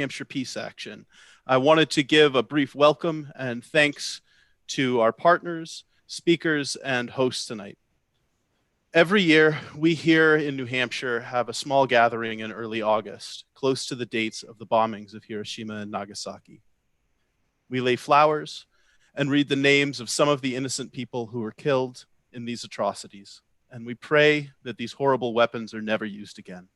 Hampshire Peace Action. I wanted to give a brief welcome and thanks to our partners, speakers, and hosts tonight. Every year, we here in New Hampshire have a small gathering in early August, close to the dates of the bombings of Hiroshima and Nagasaki. We lay flowers and read the names of some of the innocent people who were killed in these atrocities, and we pray that these horrible weapons are never used again.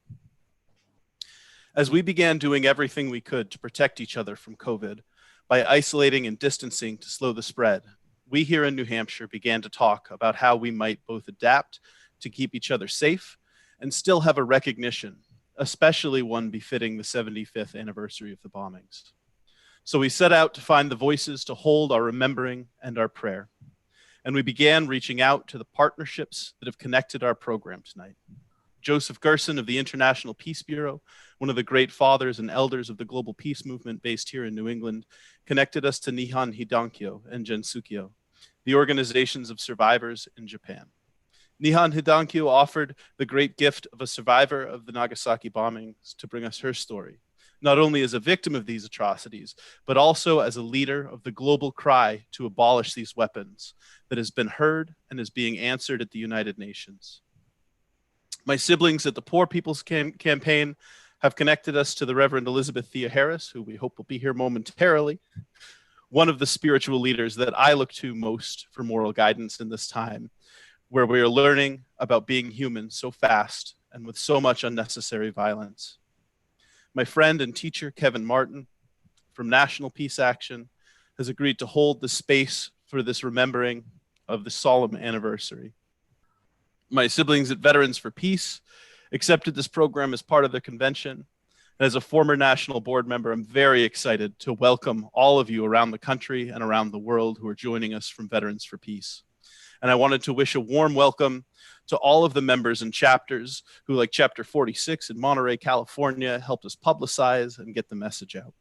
As we began doing everything we could to protect each other from COVID by isolating and distancing to slow the spread, we here in New Hampshire began to talk about how we might both adapt to keep each other safe and still have a recognition, especially one befitting the 75th anniversary of the bombings. So we set out to find the voices to hold our remembering and our prayer. And we began reaching out to the partnerships that have connected our program tonight. Joseph Gerson of the International Peace Bureau, one of the great fathers and elders of the global peace movement based here in New England, connected us to Nihon, Hidankyo, and Jensukyo, the organizations of survivors in Japan. Nihon Hidankyo offered the great gift of a survivor of the Nagasaki bombings to bring us her story, not only as a victim of these atrocities, but also as a leader of the global cry to abolish these weapons that has been heard and is being answered at the United Nations. My siblings at the Poor People's Campaign have connected us to the Reverend Elizabeth Theoharis, who we hope will be here momentarily, one of the spiritual leaders that I look to most for moral guidance in this time, where we are learning about being human so fast and with so much unnecessary violence. My friend and teacher, Kevin Martin, from National Peace Action, has agreed to hold the space for this remembering of the solemn anniversary. My siblings at Veterans for Peace accepted this program as part of their convention. And as a former national board member, I'm very excited to welcome all of you around the country and around the world who are joining us from Veterans for Peace. And I wanted to wish a warm welcome to all of the members and chapters who, like Chapter 46 in Monterey, California, helped us publicize and get the message out.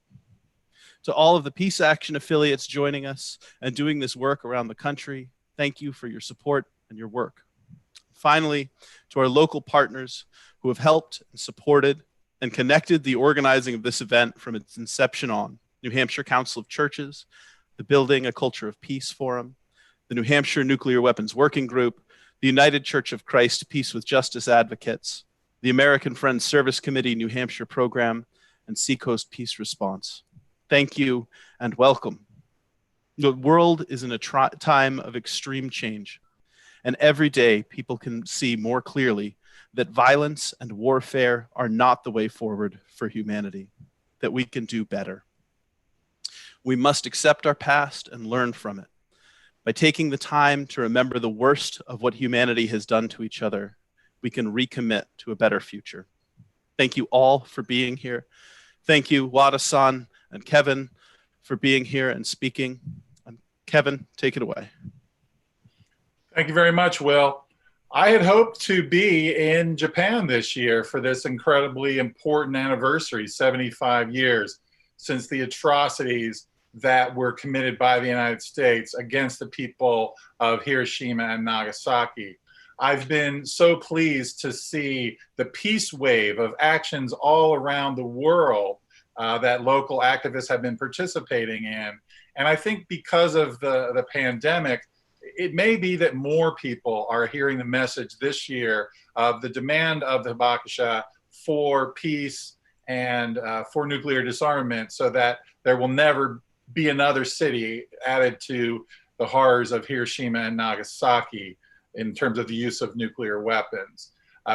To all of the Peace Action affiliates joining us and doing this work around the country, thank you for your support and your work. Finally, to our local partners who have helped and supported and connected the organizing of this event from its inception on: New Hampshire Council of Churches, the Building a Culture of Peace Forum, the New Hampshire Nuclear Weapons Working Group, the United Church of Christ Peace with Justice Advocates, the American Friends Service Committee New Hampshire Program, and Seacoast Peace Response. Thank you and welcome. The world is in a time of extreme change, and every day people can see more clearly that violence and warfare are not the way forward for humanity, that we can do better. We must accept our past and learn from it. By taking the time to remember the worst of what humanity has done to each other, we can recommit to a better future. Thank you all for being here. Thank you, Wada-san and Kevin, for being here and speaking. Kevin, take it away. Thank you very much, Will. I had hoped to be in Japan this year for this incredibly important anniversary, 75 years since the atrocities that were committed by the United States against the people of Hiroshima and Nagasaki. I've been so pleased to see the peace wave of actions all around the world that local activists have been participating in. And I think because of the pandemic, it may be that more people are hearing the message this year of the demand of the Hibakusha for peace and for nuclear disarmament, so that there will never be another city added to the horrors of Hiroshima and Nagasaki in terms of the use of nuclear weapons.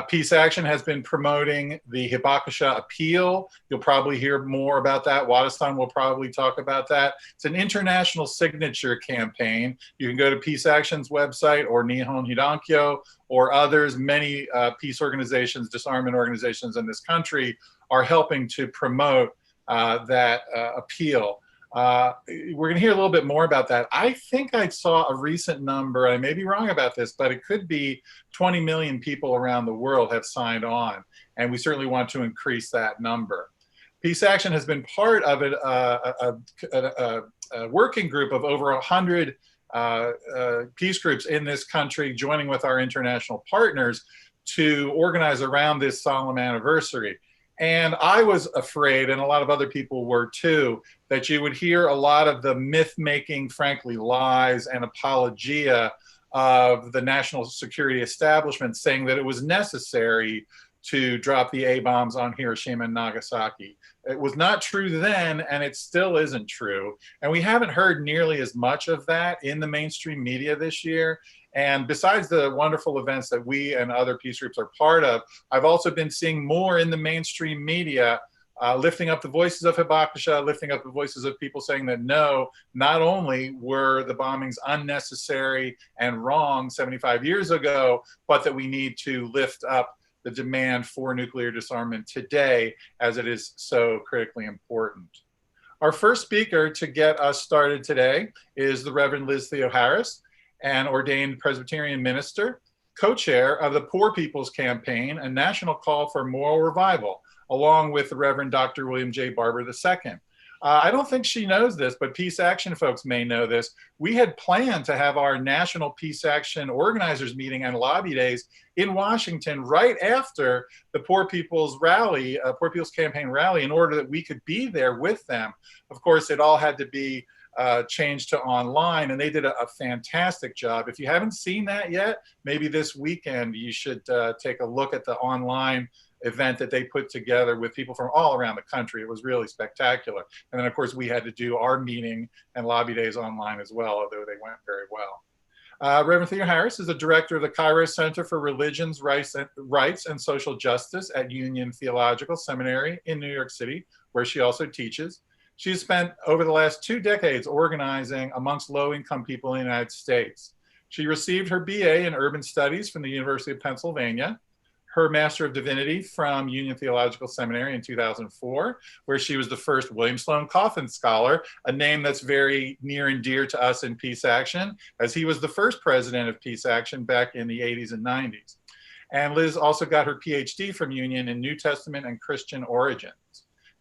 Peace Action has been promoting the Hibakusha Appeal. You'll probably hear more about that. Wada-san will probably talk about that. It's an international signature campaign. You can go to Peace Action's website or Nihon Hidankyo or others. Many peace organizations, disarmament organizations in this country are helping to promote that appeal. We're going to hear a little bit more about that. I think I saw a recent number, I may be wrong about this, but it could be 20 million people around the world have signed on, and we certainly want to increase that number. Peace Action has been part of a working group of over 100 peace groups in this country, joining with our international partners to organize around this solemn anniversary. And I was afraid, and a lot of other people were too, that you would hear a lot of the myth-making, frankly, lies and apologia of the national security establishment saying that it was necessary to drop the A-bombs on Hiroshima and Nagasaki. It was not true then, and it still isn't true. And we haven't heard nearly as much of that in the mainstream media this year. And besides the wonderful events that we and other peace groups are part of, I've also been seeing more in the mainstream media lifting up the voices of Hibakusha, lifting up the voices of people saying that no, not only were the bombings unnecessary and wrong 75 years ago, but that we need to lift up the demand for nuclear disarmament today, as it is so critically important. Our first speaker to get us started today is the Reverend Liz Theoharis, an ordained Presbyterian minister, co-chair of the Poor People's Campaign, a national call for moral revival, along with the Reverend Dr. William J. Barber II. I don't think she knows this, but Peace Action folks may know this. We had planned to have our National Peace Action Organizers Meeting and Lobby Days in Washington right after the Poor People's Rally, Poor People's Campaign Rally, in order that we could be there with them. Of course, it all had to be changed to online, and they did a fantastic job. If you haven't seen that yet, maybe this weekend you should take a look at the online event that they put together with people from all around the country. It was really spectacular. And then, of course, we had to do our meeting and lobby days online as well, although they went very well. Reverend Theoharis is the director of the Cairo Center for Religions, Rights, and Social Justice at Union Theological Seminary in New York City, where she also teaches. She's spent over the last 2 decades organizing amongst low-income people in the United States. She received her BA in Urban Studies from the University of Pennsylvania, her Master of Divinity from Union Theological Seminary in 2004, where she was the first William Sloane Coffin Scholar, a name that's very near and dear to us in Peace Action, as he was the first president of Peace Action back in the 80s and 90s. And Liz also got her PhD from Union in New Testament and Christian origins.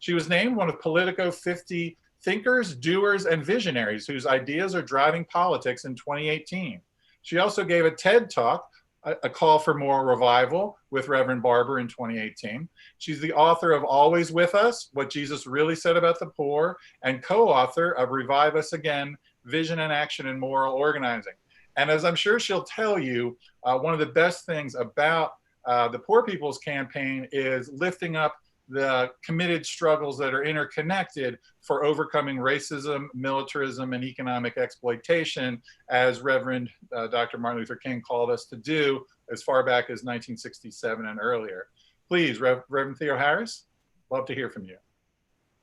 She was named one of Politico 50 thinkers, doers, and visionaries whose ideas are driving politics in 2018. She also gave a TED Talk, a call for moral revival, with Reverend Barber in 2018. She's the author of Always With Us, What Jesus Really Said About the Poor, and co-author of Revive Us Again, Vision and Action in Moral Organizing. And as I'm sure she'll tell you, one of the best things about the Poor People's Campaign is lifting up the committed struggles that are interconnected for overcoming racism, militarism, and economic exploitation, as Reverend Dr. Martin Luther King called us to do as far back as 1967 and earlier. Please, Reverend Theoharis, love to hear from you.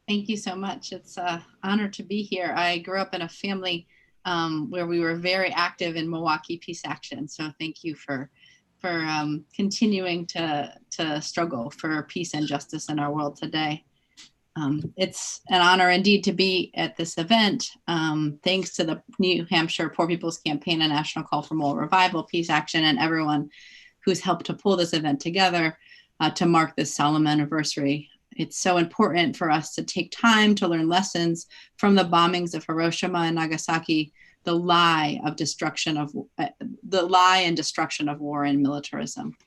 Thank you so much. It's an honor to be here. I grew up in a family where we were very active in Milwaukee Peace Action. So thank you for continuing to struggle for peace and justice in our world today. It's an honor indeed to be at this event. Thanks to the New Hampshire Poor People's Campaign and National Call for Moral Revival, Peace Action, and everyone who's helped to pull this event together to mark this solemn anniversary. It's so important for us to take time to learn lessons from the bombings of Hiroshima and Nagasaki, the lie and destruction of war and militarism.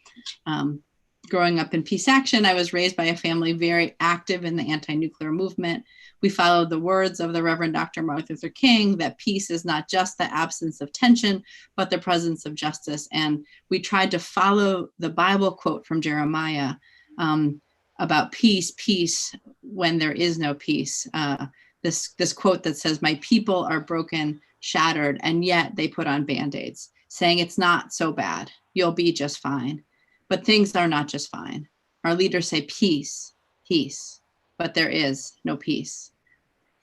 Growing up in Peace Action, I was raised by a family very active in the anti-nuclear movement. We followed the words of the Reverend Dr. Martin Luther King, that peace is not just the absence of tension, but the presence of justice. And we tried to follow the Bible quote from Jeremiah about peace when there is no peace. This quote that says, "My people are broken, shattered, and yet they put on Band-Aids, saying it's not so bad, you'll be just fine." But things are not just fine. Our leaders say peace, peace, but there is no peace.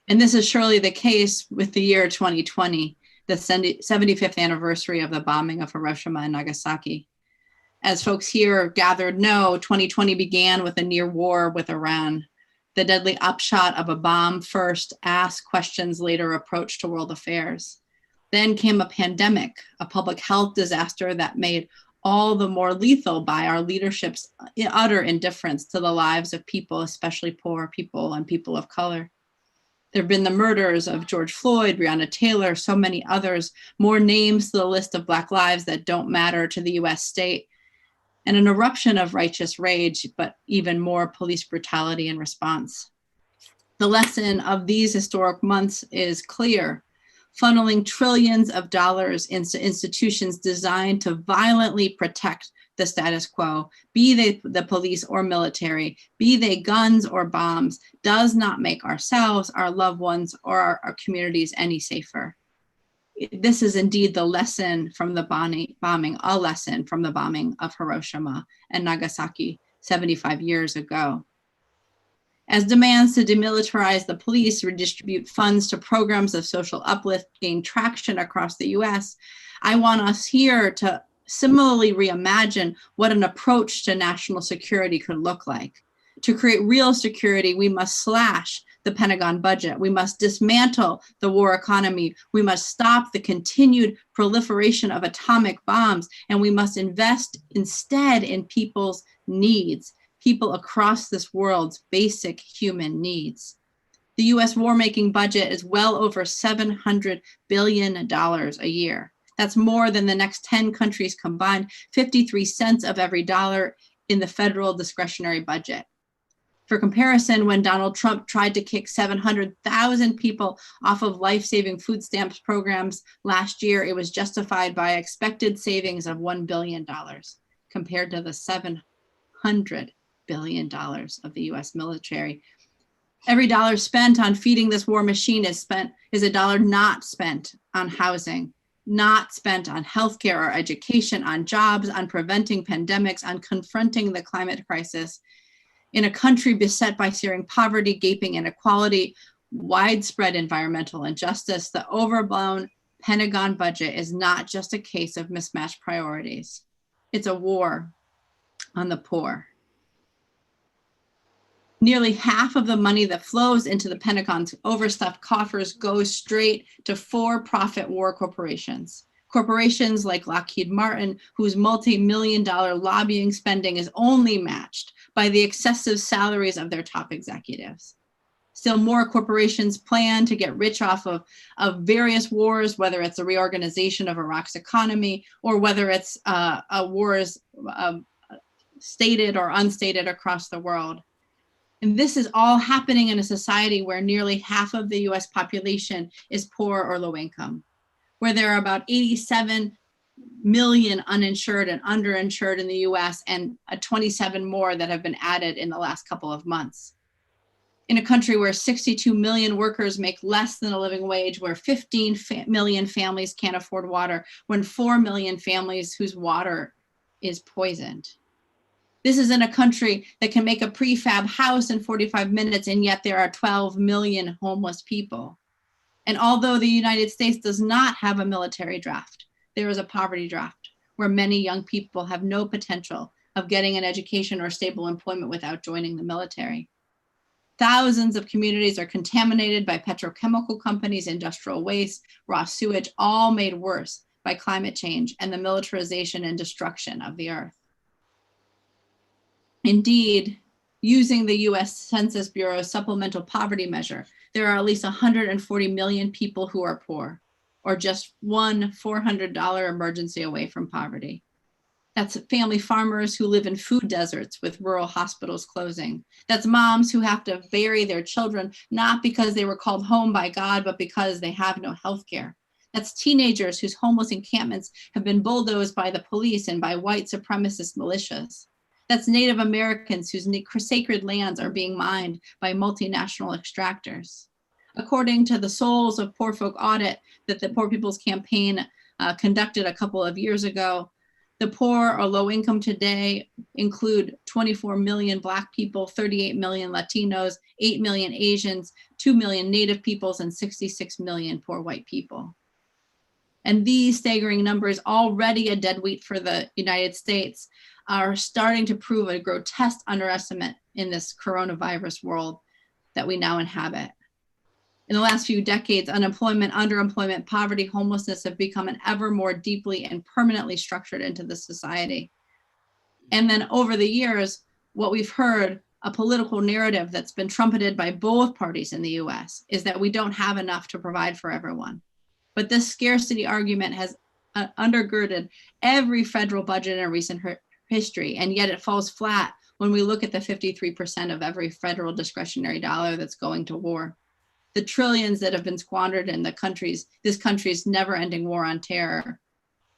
And this is surely the case with the year 2020, the 75th anniversary of the bombing of Hiroshima and Nagasaki. As folks here gathered know, 2020 began with a near war with Iran. The deadly upshot of a bomb first, asked questions later approach to world affairs. Then came a pandemic, a public health disaster that made all the more lethal by our leadership's utter indifference to the lives of people, especially poor people and people of color. There have been the murders of George Floyd, Breonna Taylor, so many others, more names to the list of Black lives that don't matter to the US state. and an eruption of righteous rage, but even more police brutality in response. The lesson of these historic months is clear: funneling trillions of dollars into institutions designed to violently protect the status quo, be they the police or military, be they guns or bombs, does not make ourselves, our loved ones, or our communities any safer. This is indeed the lesson from the bombing, a lesson from the bombing of Hiroshima and Nagasaki 75 years ago. As demands to demilitarize the police, redistribute funds to programs of social uplift gain traction across the US, I want us here to similarly reimagine what an approach to national security could look like. To create real security, we must slash the Pentagon budget. We must dismantle the war economy. We must stop the continued proliferation of atomic bombs, and we must invest instead in people's needs, people across this world's basic human needs. The US war-making budget is well over $700 billion a year. That's more than the next 10 countries combined, 53 cents of every dollar in the federal discretionary budget. For comparison, when Donald Trump tried to kick 700,000 people off of life-saving food stamps programs last year, it was justified by expected savings of $1 billion compared to the $700 billion of the US military. Every dollar spent on feeding this war machine is a dollar not spent on housing, not spent on healthcare or education, on jobs, on preventing pandemics, on confronting the climate crisis. In a country beset by searing poverty, gaping inequality, widespread environmental injustice, the overblown Pentagon budget is not just a case of mismatched priorities. It's a war on the poor. Nearly half of the money that flows into the Pentagon's overstuffed coffers goes straight to for-profit war corporations. Corporations like Lockheed Martin, whose multi-million-dollar lobbying spending is only matched by the excessive salaries of their top executives. Still more corporations plan to get rich off of various wars, whether it's a reorganization of Iraq's economy or whether it's wars stated or unstated across the world. And this is all happening in a society where nearly half of the US population is poor or low income, where there are about 87 million uninsured and underinsured in the US and 27 more that have been added in the last couple of months. In a country where 62 million workers make less than a living wage, where 15 million families can't afford water, when 4 million families whose water is poisoned. This is in a country that can make a prefab house in 45 minutes, and yet there are 12 million homeless people. And although the United States does not have a military draft, there is a poverty draft where many young people have no potential of getting an education or stable employment without joining the military. Thousands of communities are contaminated by petrochemical companies, industrial waste, raw sewage, all made worse by climate change and the militarization and destruction of the earth. Indeed, using the US Census Bureau's supplemental poverty measure, there are at least 140 million people who are poor, or just one $400 emergency away from poverty. That's family farmers who live in food deserts with rural hospitals closing. That's moms who have to bury their children, not because they were called home by God, but because they have no health care. That's teenagers whose homeless encampments have been bulldozed by the police and by white supremacist militias. That's Native Americans whose sacred lands are being mined by multinational extractors. According to the Souls of Poor Folk audit that the Poor People's Campaign conducted a couple of years ago, the poor or low income today include 24 million Black people, 38 million Latinos, 8 million Asians, 2 million Native peoples, and 66 million poor white people. And these staggering numbers, already a deadweight for the United States, are starting to prove a grotesque underestimate in this coronavirus world that we now inhabit. In the last few decades, unemployment, underemployment, poverty, homelessness have become an ever more deeply and permanently structured into the society. And then over the years, what we've heard, a political narrative that's been trumpeted by both parties in the US, is that we don't have enough to provide for everyone. But this scarcity argument has undergirded every federal budget in recent history, and yet it falls flat when we look at the 53% of every federal discretionary dollar that's going to war. The trillions that have been squandered in this country's never-ending war on terror,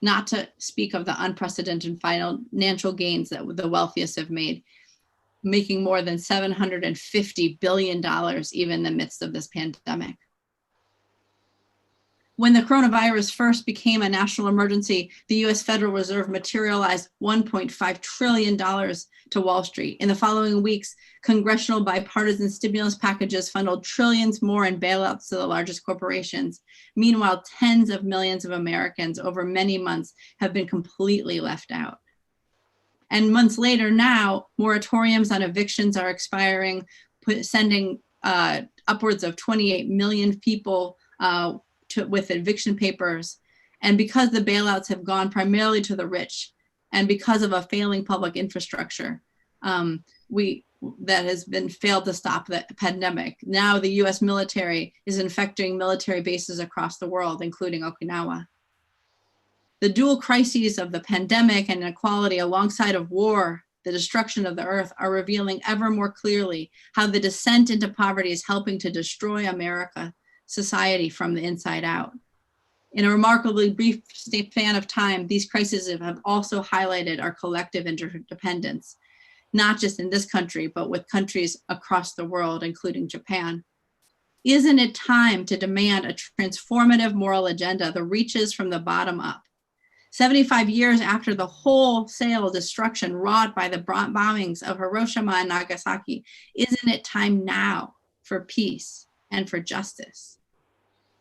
not to speak of the unprecedented financial gains that the wealthiest have made, making more than $750 billion even in the midst of this pandemic. When the coronavirus first became a national emergency, the US Federal Reserve materialized $1.5 trillion to Wall Street. In the following weeks, congressional bipartisan stimulus packages funneled trillions more in bailouts to the largest corporations. Meanwhile, tens of millions of Americans over many months have been completely left out. And months later now, moratoriums on evictions are expiring, sending upwards of 28 million people with eviction papers. And because the bailouts have gone primarily to the rich, and because of a failing public infrastructure that has been failed to stop the pandemic, now the US military is infecting military bases across the world, including Okinawa. The dual crises of the pandemic and inequality alongside of war, the destruction of the earth, are revealing ever more clearly how the descent into poverty is helping to destroy America society from the inside out. In a remarkably brief span of time, these crises have also highlighted our collective interdependence, not just in this country, but with countries across the world, including Japan. Isn't it time to demand a transformative moral agenda that reaches from the bottom up? 75 years after the wholesale destruction wrought by the bombings of Hiroshima and Nagasaki, isn't it time now for peace and for justice?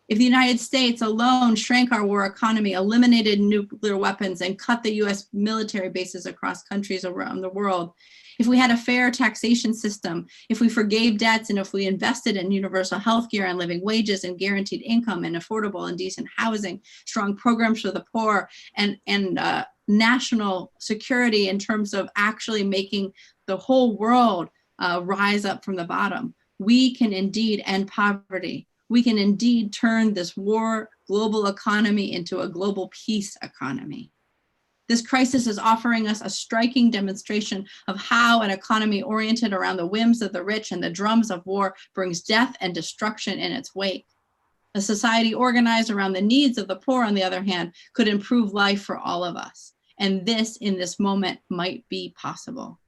If the United States alone shrank our war economy, eliminated nuclear weapons, and cut the US military bases across countries around the world, if we had a fair taxation system, if we forgave debts, and if we invested in universal health care and living wages and guaranteed income and affordable and decent housing, strong programs for the poor, and national security in terms of actually making the whole world rise up from the bottom, we can indeed end poverty. We can indeed turn this war global economy into a global peace economy. This crisis is offering us a striking demonstration of how an economy oriented around the whims of the rich and the drums of war brings death and destruction in its wake. A society organized around the needs of the poor, on the other hand, could improve life for all of us. And this, in this moment, might be possible.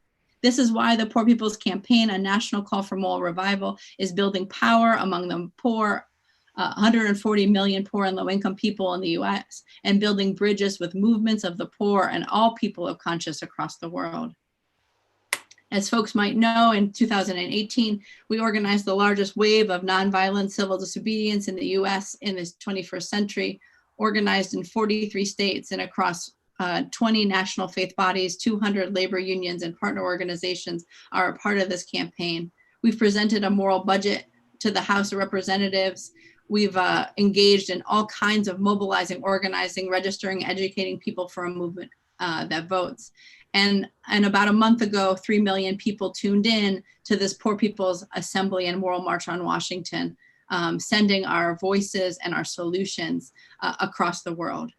This is why the Poor People's Campaign, a national call for moral revival, is building power among the poor, 140 million poor and low-income people in the US, and building bridges with movements of the poor and all people of conscience across the world. As folks might know, in 2018, we organized the largest wave of nonviolent civil disobedience in the US in the 21st century, organized in 43 states and across 20 national faith bodies, 200 labor unions, and partner organizations are a part of this campaign. We've presented a moral budget to the House of Representatives. We've engaged in all kinds of mobilizing, organizing, registering, educating people for a movement that votes. And about a month ago, 3 million people tuned in to this Poor People's Assembly and Moral March on Washington, sending our voices and our solutions across the world.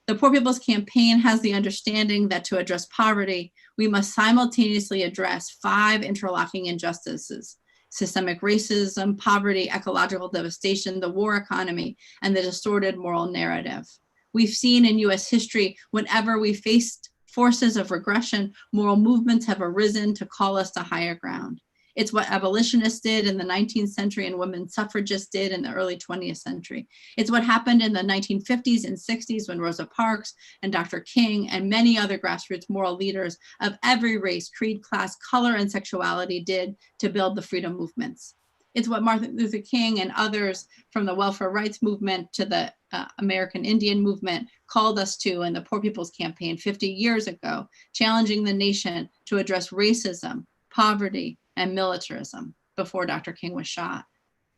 The Poor People's Campaign has the understanding that to address poverty, we must simultaneously address 5 interlocking injustices: systemic racism, poverty, ecological devastation, the war economy, and the distorted moral narrative. We've seen in US history, whenever we faced forces of regression, moral movements have arisen to call us to higher ground. It's what abolitionists did in the 19th century and women suffragists did in the early 20th century. It's what happened in the 1950s and 60s when Rosa Parks and Dr. King and many other grassroots moral leaders of every race, creed, class, color, and sexuality did to build the freedom movements. It's what Martin Luther King and others from the welfare rights movement to the American Indian movement called us to in the Poor People's Campaign 50 years ago, challenging the nation to address racism, poverty, and militarism before Dr. King was shot.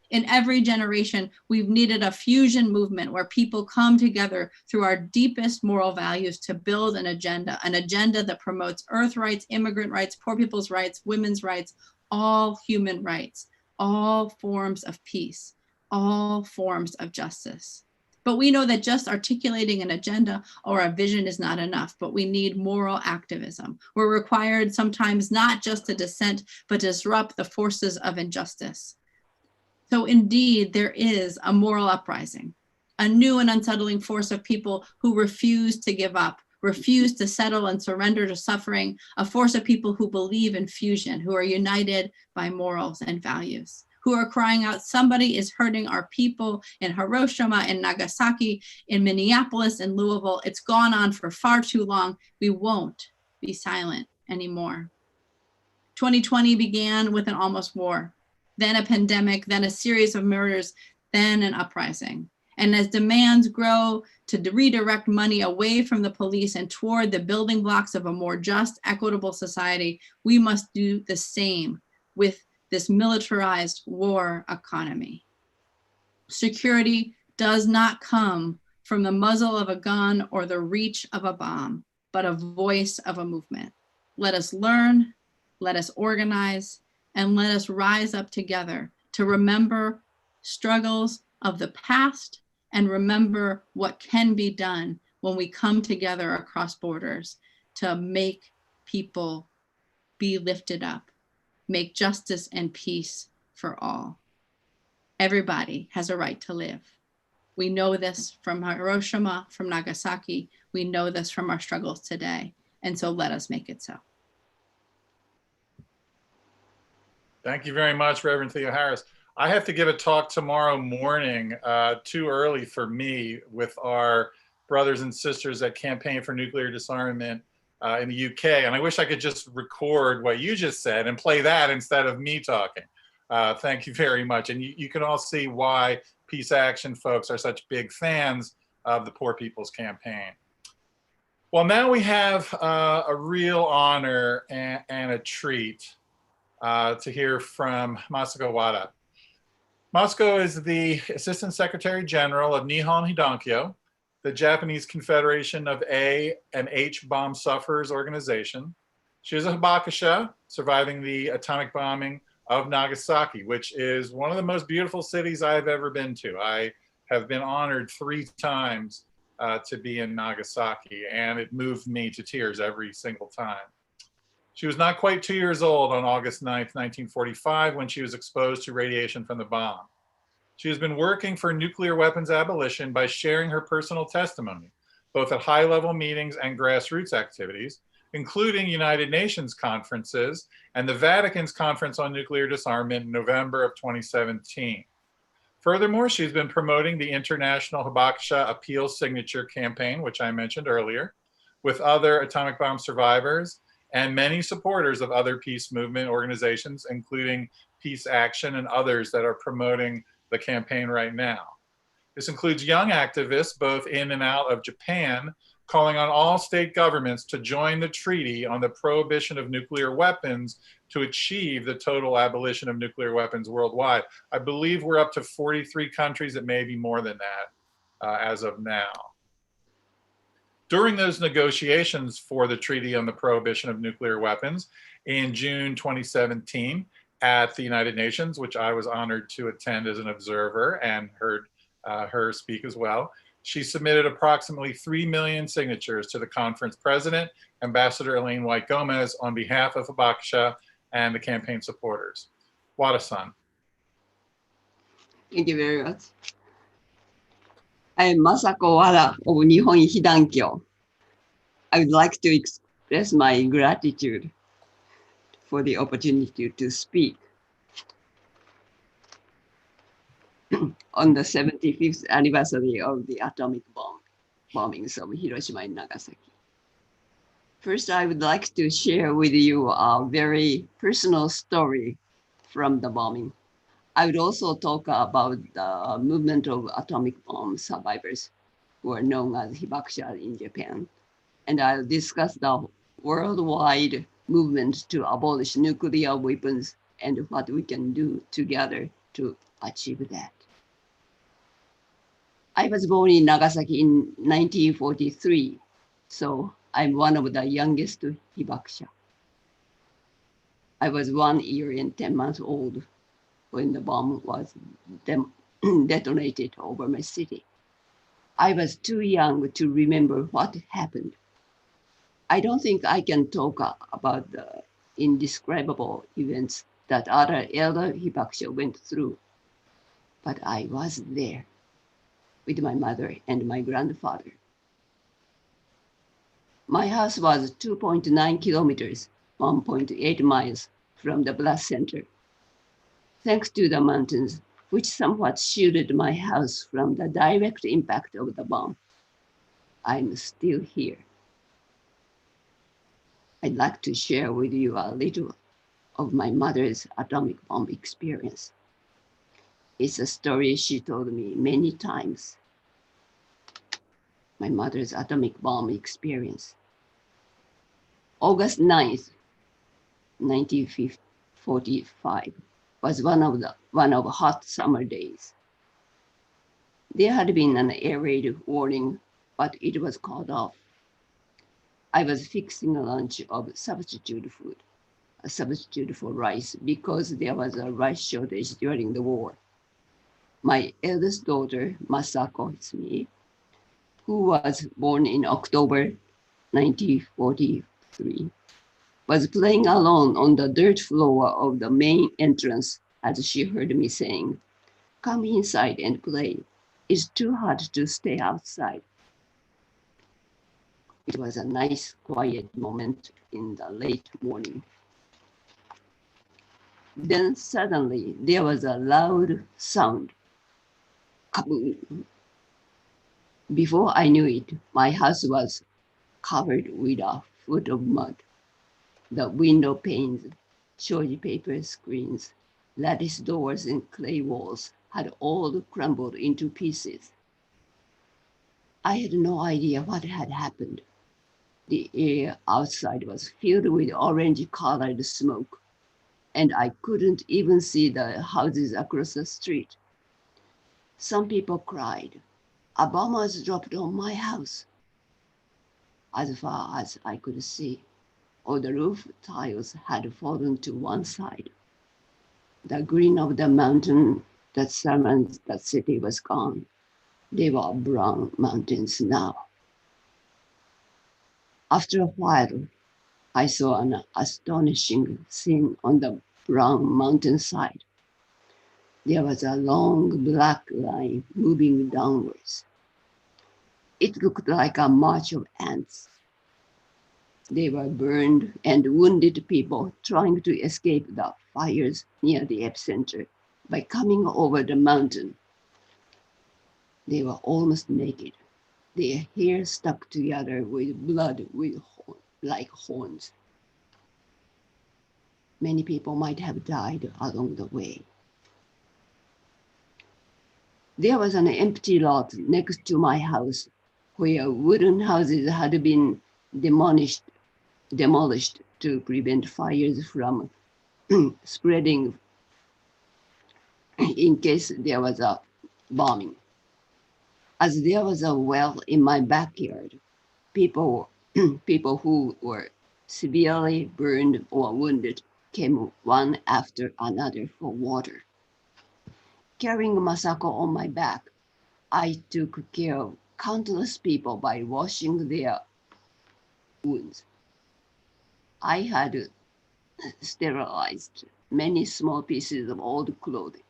In every generation, we've needed a fusion movement where people come together through our deepest moral values to build an agenda that promotes earth rights, immigrant rights, poor people's rights, women's rights, all human rights, all forms of peace, all forms of justice. But we know that just articulating an agenda or a vision is not enough, but we need moral activism. We're required sometimes not just to dissent, but to disrupt the forces of injustice. So indeed, there is a moral uprising, a new and unsettling force of people who refuse to give up, refuse to settle and surrender to suffering, a force of people who believe in fusion, who are united by morals and values, who are crying out, somebody is hurting our people in Hiroshima and Nagasaki, in Minneapolis and Louisville. It's gone on for far too long. We won't be silent anymore. 2020 began with an almost war, then a pandemic, then a series of murders, then an uprising. And as demands grow to redirect money away from the police and toward the building blocks of a more just, equitable society, we must do the same with this militarized war economy. Security does not come from the muzzle of a gun or the reach of a bomb, but a voice of a movement. Let us learn, let us organize, and let us rise up together to remember struggles of the past and remember what can be done when we come together across borders to make people be lifted up, make justice and peace for all. Everybody has a right to live. We know this from Hiroshima, from Nagasaki. We know this from our struggles today. And so let us make it so. Thank you very much, Reverend Theoharis. I have to give a talk tomorrow morning, too early for me, with our brothers and sisters at Campaign for Nuclear Disarmament in the UK. And I wish I could just record what you just said and play that instead of me talking. Thank you very much. And you can all see why Peace Action folks are such big fans of the Poor People's Campaign. Well, now we have a real honor and a treat to hear from Masako Wada. Masako is the Assistant Secretary General of Nihon Hidankyo, the Japanese Confederation of A and H bomb sufferers organization. She is a hibakusha, surviving the atomic bombing of Nagasaki, which is one of the most beautiful cities I've ever been to. I have been honored 3 times to be in Nagasaki, and it moved me to tears every single time. She was not quite 2 years old on August 9th, 1945, when she was exposed to radiation from the bomb. She has been working for nuclear weapons abolition by sharing her personal testimony, both at high-level meetings and grassroots activities, including United Nations conferences and the Vatican's Conference on Nuclear Disarmament in November of 2017. Furthermore, she's been promoting the International Hibakusha Appeal Signature Campaign, which I mentioned earlier, with other atomic bomb survivors and many supporters of other peace movement organizations, including Peace Action and others that are promoting the campaign right now. This includes young activists, both in and out of Japan, calling on all state governments to join the treaty on the prohibition of nuclear weapons to achieve the total abolition of nuclear weapons worldwide. I believe we're up to 43 countries, it may be more than that as of now. During those negotiations for the Treaty on the Prohibition of Nuclear Weapons in June 2017 at the United Nations, which I was honored to attend as an observer and heard her speak as well, she submitted approximately 3 million signatures to the conference president, Ambassador Elaine White Gomez, on behalf of Hibakusha and the campaign supporters. Wada-san. Thank you very much. I am Masako Wada of Nihon Hidankyo. I would like to express my gratitude for the opportunity to speak on the 75th anniversary of the atomic bombings of Hiroshima and Nagasaki. First, I would like to share with you a very personal story from the bombing. I would also talk about the movement of atomic bomb survivors who are known as hibakusha in Japan. And I'll discuss the worldwide movement to abolish nuclear weapons and what we can do together to achieve that. I was born in Nagasaki in 1943, so I'm one of the youngest hibakusha. I was 1 year and 10 months old when the bomb was detonated over my city. I was too young to remember what happened. I don't think I can talk about the indescribable events that other elder Hibakusho went through, but I was there with my mother and my grandfather. My house was 2.9 kilometers, 1.8 miles from the blast center. Thanks to the mountains, which somewhat shielded my house from the direct impact of the bomb, I'm still here. I'd like to share with you a little of my mother's atomic bomb experience. It's a story she told me many times. My mother's atomic bomb experience. August 9th, 1945 was one of hot summer days. There had been an air raid warning, but it was called off. I was fixing a lunch of substitute food, a substitute for rice, because there was a rice shortage during the war. My eldest daughter, Masako, it's me, who was born in October 1943, was playing alone on the dirt floor of the main entrance as she heard me saying, "Come inside and play. It's too hot to stay outside." It was a nice, quiet moment in the late morning. Then suddenly there was a loud sound. Kaboom! Before I knew it, my house was covered with a foot of mud. The window panes, shoji paper screens, lattice doors, and clay walls had all crumbled into pieces. I had no idea what had happened. The air outside was filled with orange-colored smoke, and I couldn't even see the houses across the street. Some people cried, "A bomb was dropped on my house." As far as I could see, all the roof tiles had fallen to one side. The green of the mountain that surrounds the city was gone. They were brown mountains now. After a while, I saw an astonishing scene on the brown mountainside. There was a long black line moving downwards. It looked like a march of ants. They were burned and wounded people trying to escape the fires near the epicenter by coming over the mountain. They were almost naked, their hair stuck together with blood like horns. Many people might have died along the way. There was an empty lot next to my house where wooden houses had been demolished to prevent fires from spreading in case there was a bombing. As there was a well in my backyard, people who were severely burned or wounded came one after another for water. Carrying Masako on my back, I took care of countless people by washing their wounds. I had sterilized many small pieces of old clothing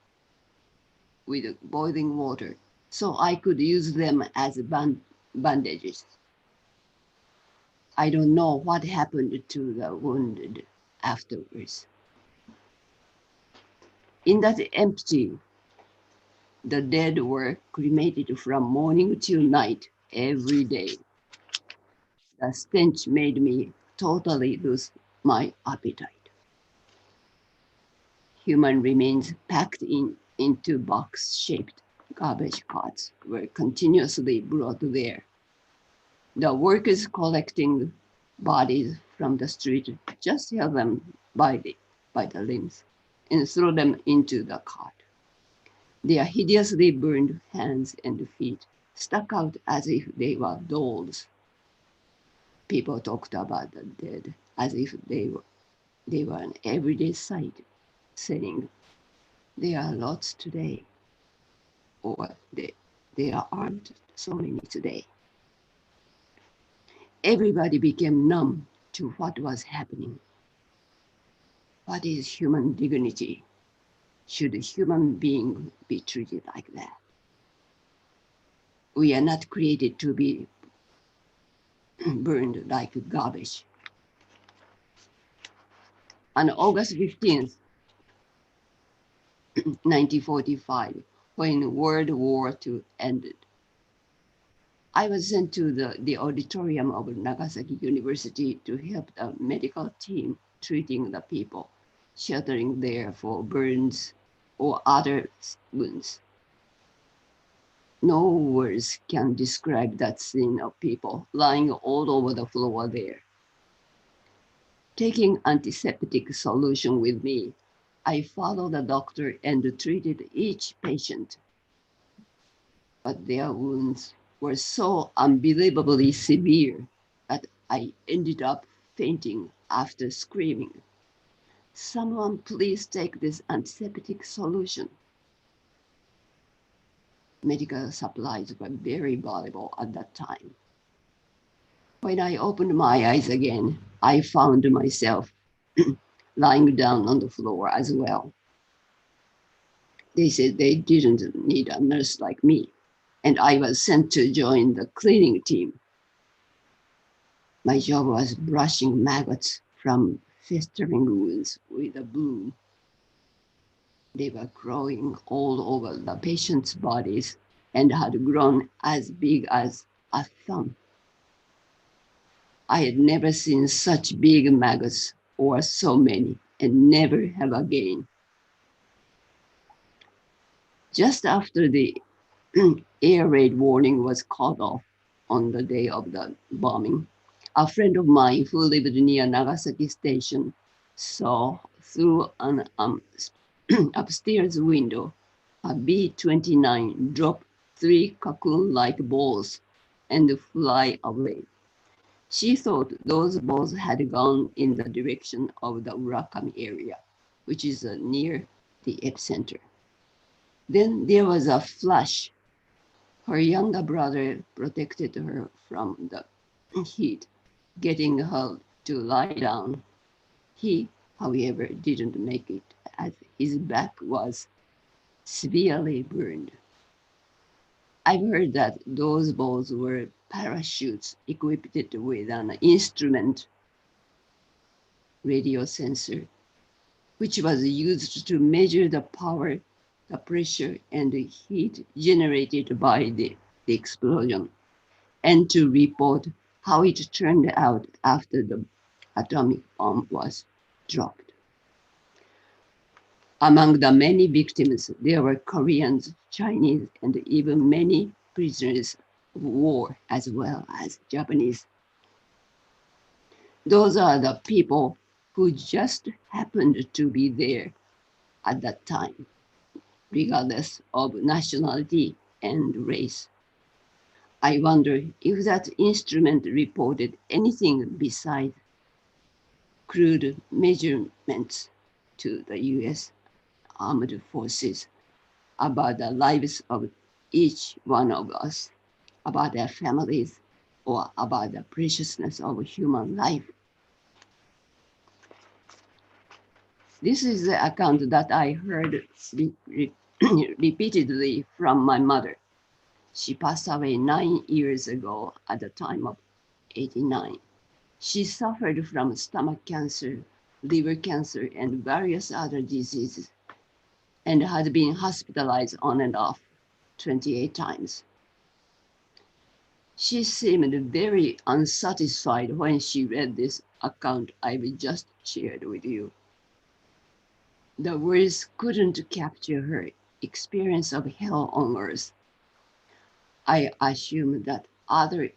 with boiling water so I could use them as bandages. I don't know what happened to the wounded afterwards. In that empty, the dead were cremated from morning till night every day. The stench made me totally lose my appetite. Human remains packed into box-shaped garbage carts were continuously brought there. The workers collecting bodies from the street just held them by the limbs and threw them into the cart. Their hideously burned hands and feet stuck out as if they were dolls. People talked about the dead as if they were an everyday sight, saying, "There are lots today," or There aren't so many today. Everybody became numb to what was happening. What is human dignity? Should a human being be treated like that? We are not created to be burned like garbage. On August 15th, 1945, when World War II ended, I was sent to the auditorium of Nagasaki University to help the medical team treating the people sheltering there for burns or other wounds. No words can describe that scene of people lying all over the floor there. Taking antiseptic solution with me, I followed the doctor and treated each patient. But their wounds were so unbelievably severe that I ended up fainting after screaming, "Someone please take this antiseptic solution." Medical supplies were very valuable at that time. When I opened my eyes again, I found myself lying down on the floor as well. They said they didn't need a nurse like me, and I was sent to join the cleaning team. My job was brushing maggots from festering wounds with a broom. They were growing all over the patients' bodies and had grown as big as a thumb. I had never seen such big maggots or so many, and never have again. Just after the air raid warning was called off on the day of the bombing, a friend of mine who lived near Nagasaki Station saw through an upstairs window a B-29 drop 3 cocoon-like balls and fly away. She thought those balls had gone in the direction of the Urakami area, which is near the epicenter. Then there was a flash. Her younger brother protected her from the heat, getting her to lie down. He, however, didn't make it, as his back was severely burned. I've heard that those balls were parachutes equipped with an instrument radio sensor, which was used to measure the power, the pressure, and the heat generated by the explosion, and to report how it turned out after the atomic bomb was dropped. Among the many victims, there were Koreans, Chinese, and even many prisoners of war, as well as Japanese. Those are the people who just happened to be there at that time, regardless of nationality and race. I wonder if that instrument reported anything besides crude measurements to the US Armed Forces about the lives of each one of us, about their families, or about the preciousness of human life. This is the account that I heard repeatedly from my mother. She passed away 9 years ago at the time of 89. She suffered from stomach cancer, liver cancer, and various other diseases, and had been hospitalized on and off 28 times. She seemed very unsatisfied when she read this account I've just shared with you. The words couldn't capture her experience of hell on earth. I assume that other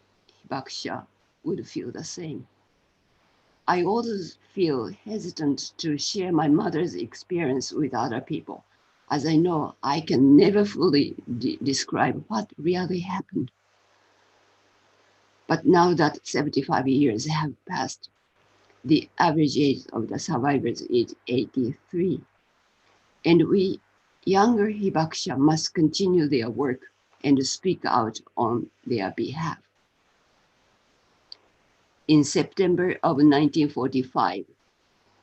hibakusha would feel the same. I always feel hesitant to share my mother's experience with other people, as I know I can never fully describe what really happened. But now that 75 years have passed, the average age of the survivors is 83. And we younger hibakusha must continue their work and speak out on their behalf. In September of 1945,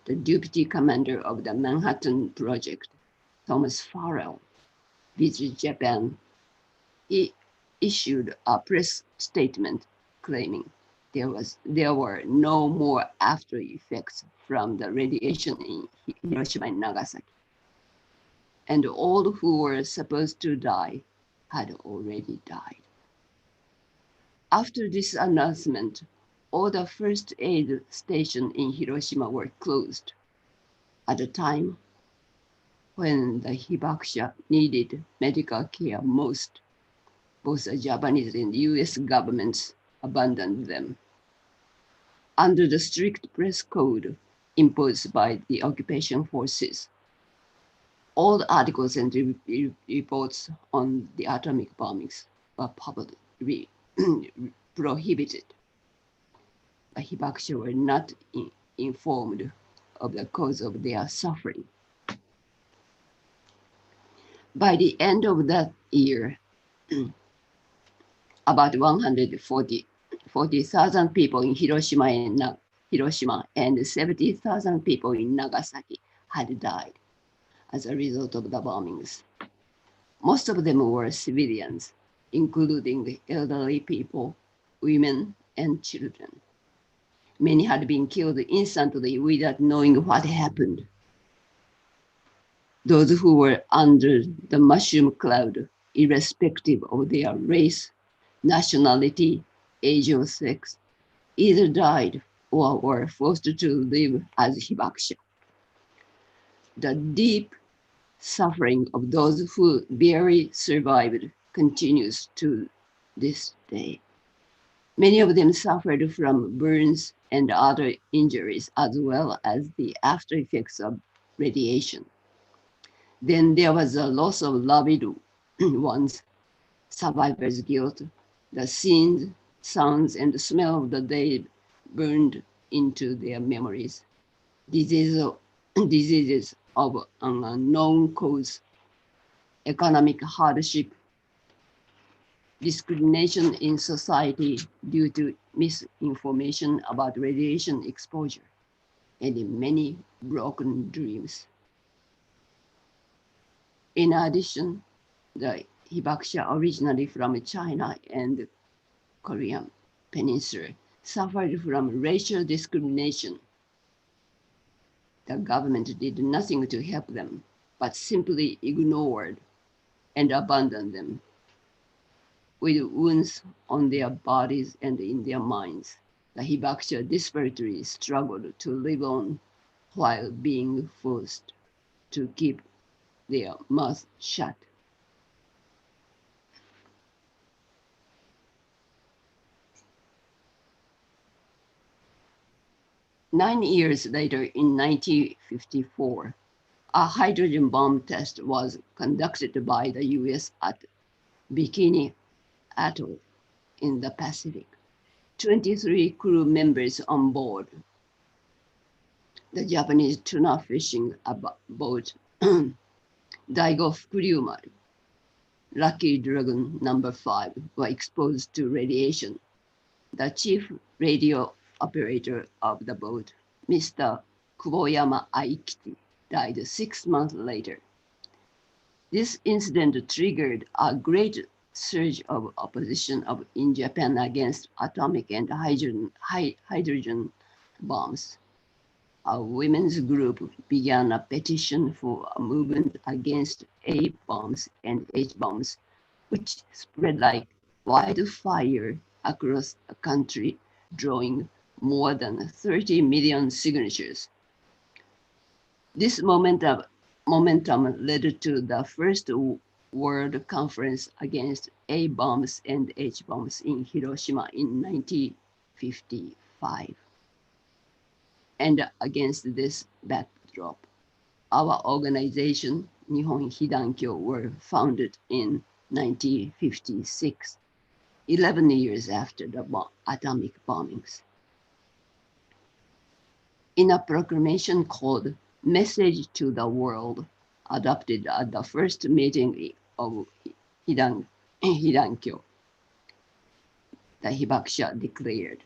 the deputy commander of the Manhattan Project, Thomas Farrell, visited Japan. He issued a press statement claiming there were no more after effects from the radiation in Hiroshima and Nagasaki, and all who were supposed to die had already died. After this announcement, all the first aid stations in Hiroshima were closed at a time when the hibakusha needed medical care most. Both the Japanese and US governments abandoned them. Under the strict press code imposed by the occupation forces, all articles and reports on the atomic bombings were publicly prohibited. The hibakusha were not informed of the cause of their suffering. By the end of that year, about 140,000 people in Hiroshima and 70,000 people in Nagasaki had died as a result of the bombings. Most of them were civilians, including the elderly people, women, and children. Many had been killed instantly without knowing what happened. Those who were under the mushroom cloud, irrespective of their race, nationality, age, or sex, either died or were forced to live as hibakusha. The deep suffering of those who barely survived continues to this day. Many of them suffered from burns and other injuries, as well as the after effects of radiation. Then there was a loss of loved ones, survivor's guilt, the scenes, sounds, and the smell of the day burned into their memories. Diseases of an unknown cause, economic hardship, discrimination in society due to misinformation about radiation exposure, and many broken dreams. In addition, the hibakusha originally from China and Korean Peninsula suffered from racial discrimination. The government did nothing to help them, but simply ignored and abandoned them. With wounds on their bodies and in their minds, the hibakusha desperately struggled to live on while being forced to keep their mouths shut. Nine years later, in 1954, a hydrogen bomb test was conducted by the US at Bikini Atoll in the Pacific. 23 crew members on board. The Japanese tuna fishing boat Daigo Furyumaru, Lucky Dragon number 5, were exposed to radiation. The chief radio operator of the boat, Mr. Kuboyama Aikiti, died 6 months later. This incident triggered a great surge of opposition in Japan against atomic and hydrogen bombs. A women's group began a petition for a movement against A bombs and H bombs, which spread like wildfire across the country, drawing more than 30 million signatures. This momentum led to the first World Conference against A bombs and H bombs in Hiroshima in 1955. And against this backdrop, our organization, Nihon Hidankyo, were founded in 1956, 11 years after the atomic bombings. In a proclamation called Message to the World, adopted at the first meeting of Hidankyo, the Hibakusha declared.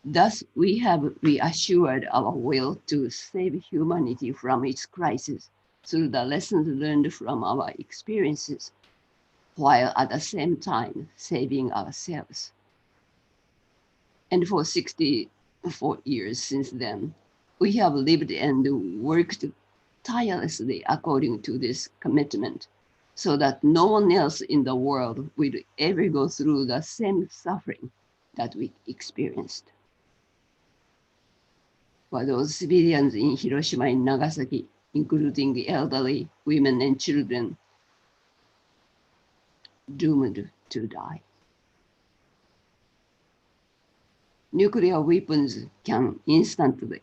Thus, we have reassured our will to save humanity from its crisis through the lessons learned from our experiences, while at the same time saving ourselves. And for 64 years since then, we have lived and worked tirelessly according to this commitment, so that no one else in the world will ever go through the same suffering that we experienced. For those civilians in Hiroshima and Nagasaki, including the elderly, women, and children, doomed to die. Nuclear weapons can instantly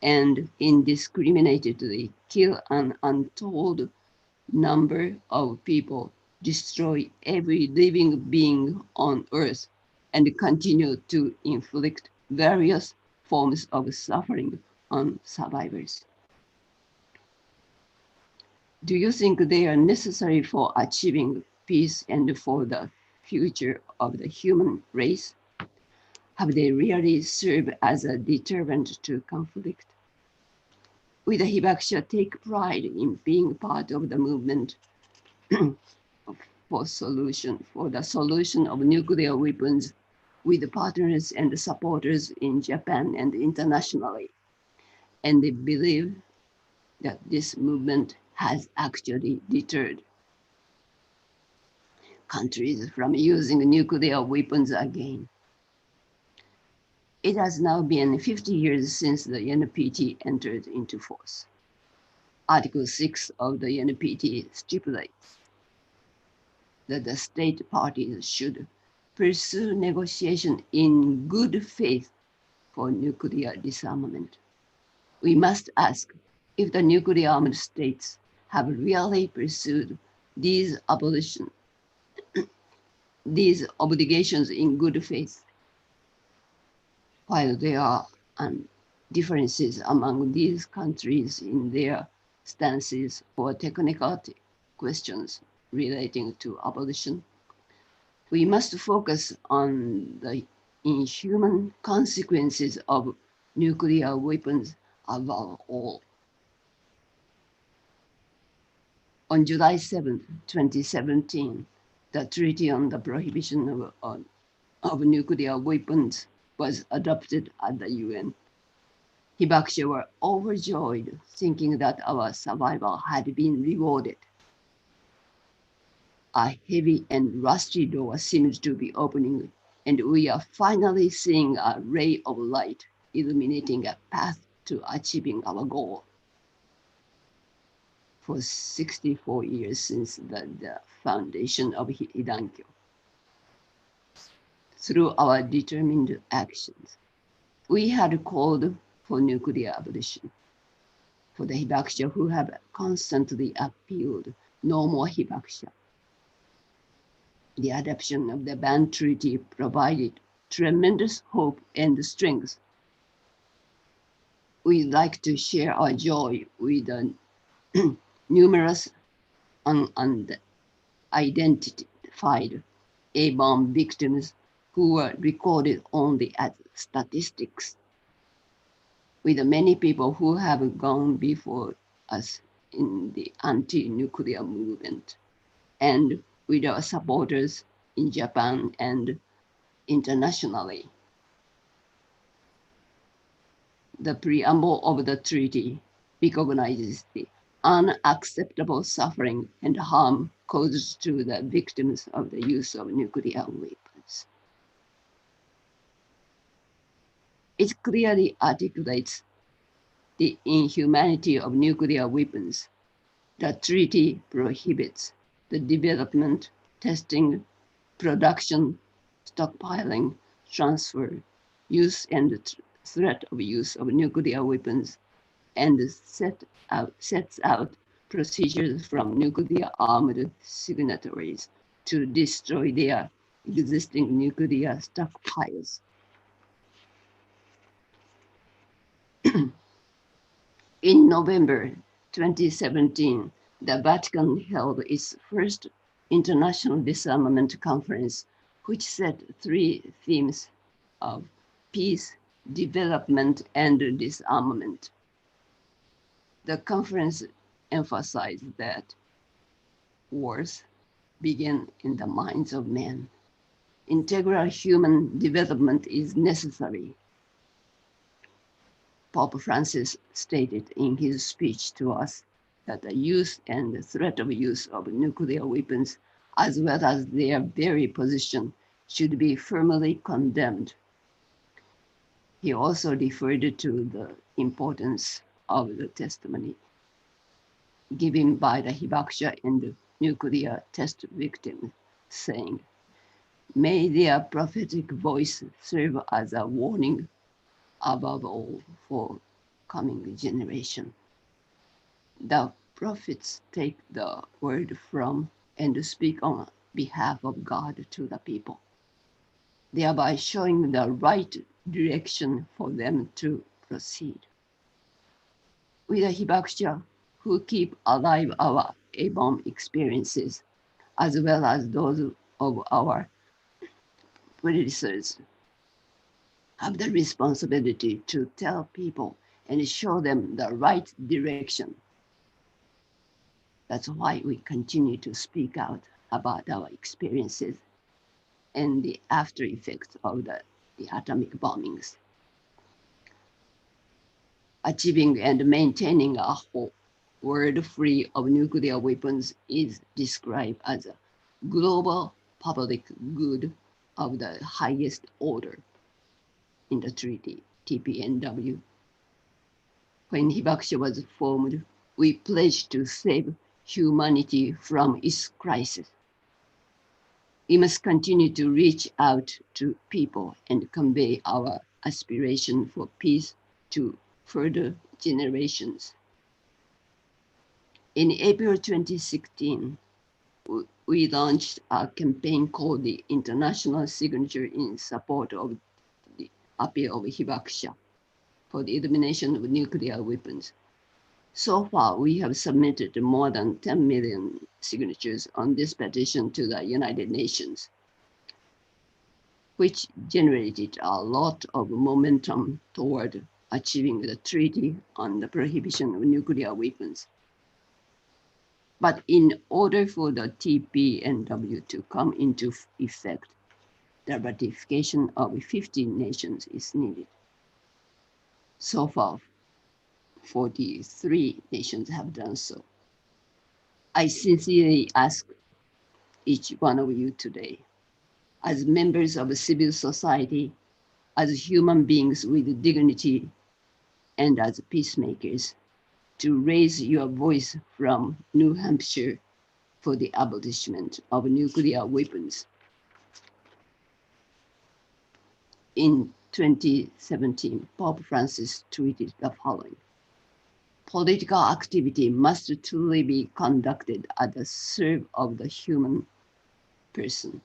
and indiscriminately kill an untold number of people, destroy every living being on Earth, and continue to inflict various forms of suffering on survivors. Do you think they are necessary for achieving peace and for the future of the human race? Have they really served as a deterrent to conflict? We, the Hibakusha, take pride in being part of the movement for the solution of nuclear weapons with partners and supporters in Japan and internationally. And they believe that this movement has actually deterred countries from using nuclear weapons again. It has now been 50 years since the NPT entered into force. Article 6 of the NPT stipulates that the state parties should pursue negotiation in good faith for nuclear disarmament. We must ask if the nuclear armed states have really pursued these obligations in good faith. While there are differences among these countries in their stances or technical questions relating to abolition, we must focus on the inhuman consequences of nuclear weapons above all. On July 7, 2017, the Treaty on the Prohibition of Nuclear Weapons was adopted at the UN. Hibakusha were overjoyed, thinking that our survival had been rewarded. A heavy and rusty door seemed to be opening, and we are finally seeing a ray of light illuminating a path to achieving our goal. For 64 years since the foundation of Hidankyo, through our determined actions, we had called for nuclear abolition. For the Hibakusha who have constantly appealed, no more Hibakusha. The adoption of the Ban Treaty provided tremendous hope and strength. We'd like to share our joy with the numerous unidentified A-bomb victims who were recorded only as statistics, with the many people who have gone before us in the anti-nuclear movement, and with our supporters in Japan and internationally. The preamble of the treaty recognizes the unacceptable suffering and harm caused to the victims of the use of nuclear weapons. It clearly articulates the inhumanity of nuclear weapons. The treaty prohibits the development, testing, production, stockpiling, transfer, use, and threat of use of nuclear weapons, and sets out procedures from nuclear armed signatories to destroy their existing nuclear stockpiles. In November 2017, the Vatican held its first International Disarmament Conference, which set 3 themes of peace, development, and disarmament. The conference emphasized that wars begin in the minds of men. Integral human development is necessary. Pope Francis stated in his speech to us that the use and the threat of use of nuclear weapons, as well as their very position, should be firmly condemned. He also referred to the importance of the testimony given by the Hibakusha and the nuclear test victims, saying, "May their prophetic voice serve as a warning above all for coming generation." The prophets take the word from and speak on behalf of God to the people, thereby showing the right direction for them to proceed. We the Hibakusha who keep alive our A-bomb experiences, as well as those of our predecessors, have the responsibility to tell people and show them the right direction. That's why we continue to speak out about our experiences and the after effects of the atomic bombings. Achieving and maintaining a whole world free of nuclear weapons is described as a global public good of the highest order in the treaty, TPNW. When Hibakusha was formed, we pledged to save humanity from its crisis. We must continue to reach out to people and convey our aspiration for peace to further generations. In April 2016, we launched a campaign called the International Signature in support of the appeal of Hibakusha for the elimination of nuclear weapons. So far, we have submitted more than 10 million signatures on this petition to the United Nations, which generated a lot of momentum toward achieving the treaty on the prohibition of nuclear weapons. But in order for the TPNW to come into effect, the ratification of 50 nations is needed. So far, 43 nations have done so. I sincerely ask each one of you today, as members of civil society, as human beings with dignity, and as peacemakers, to raise your voice from New Hampshire for the abolishment of nuclear weapons. In 2017, Pope Francis tweeted the following: "Political activity must truly be conducted at the service of the human person,